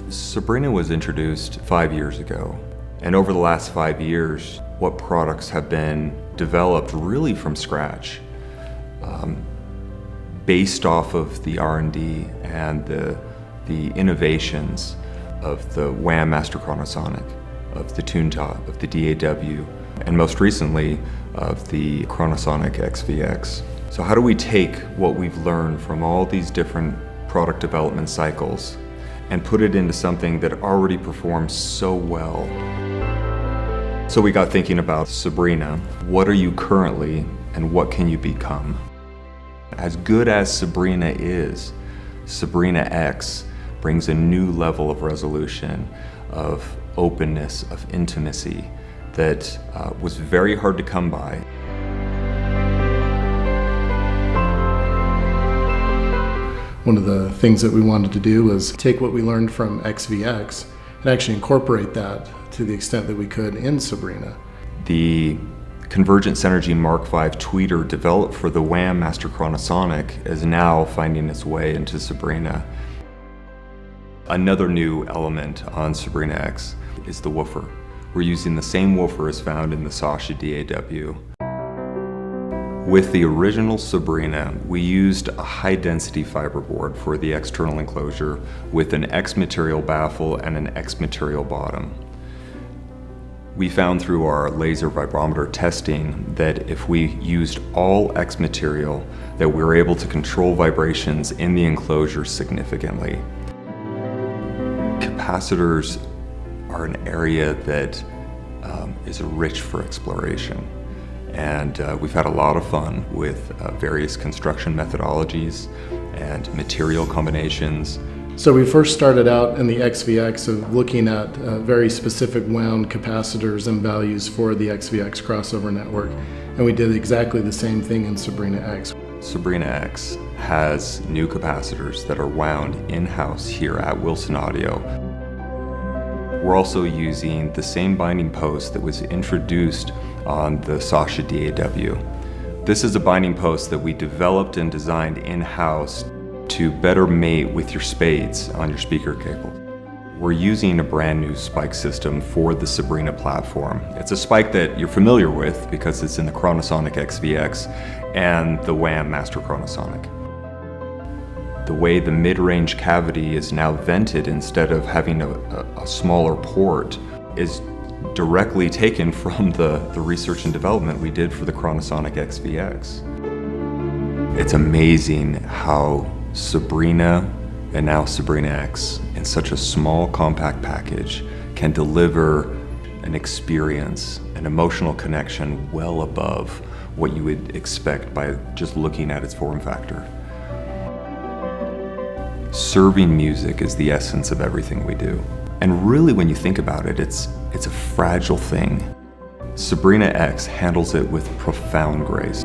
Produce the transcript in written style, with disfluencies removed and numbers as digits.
Sabrina was introduced 5 years ago, and over the last 5 years, what products have been developed really from scratch, based off of the R&D and the innovations of the WAM Master Chronosonic, of the Tune-Top, of the DAW, and most recently of the Chronosonic XVX. So how do we take what we've learned from all these different product development cycles and put it into something that already performs so well? So we got thinking about Sabrina. What are you currently, and what can you become? As good as Sabrina is, Sabrina X brings a new level of resolution, of openness, of intimacy that was very hard to come by. One of the things that we wanted to do was take what we learned from XVX and actually incorporate that to the extent that we could in Sabrina. The Convergent Synergy Mark V tweeter developed for the WAM Master Chronosonic is now finding its way into Sabrina. Another new element on Sabrina X is the woofer. We're using the same woofer as found in the Sasha DAW. With the original Sabrina, we used a high-density fiberboard for the external enclosure with an X-metrial baffle and an X-metrial bottom. We found through our laser vibrometer testing that if we used all X material, that we were able to control vibrations in the enclosure significantly. Capacitors are an area that is rich for exploration. And we've had a lot of fun with various construction methodologies and material combinations. So we first started out in the XVX of looking at very specific wound capacitors and values for the XVX crossover network. And we did exactly the same thing in Sabrina X. Sabrina X has new capacitors that are wound in-house here at wilsonaudio. We're also using the same binding post that was introduced on the Sasha DAW. This is a binding post that we developed and designed in-house to better mate with your spades on your speaker cable. We're using a brand new spike system for the Sabrina platform. It's a spike that you're familiar with because it's in the Chronosonic XVX and the WAM Master Chronosonic. The way the mid-range cavity is now vented instead of having a smaller port is directly taken from the research and development we did for the Chronosonic XVX. It's amazing how Sabrina and now Sabrina X in such a small compact package can deliver an experience, an emotional connection well above what you would expect by just looking at its form factor. Serving music is the essence of everything we do. And really when you think about it, it's a fragile thing. Sabrina X handles it with profound grace.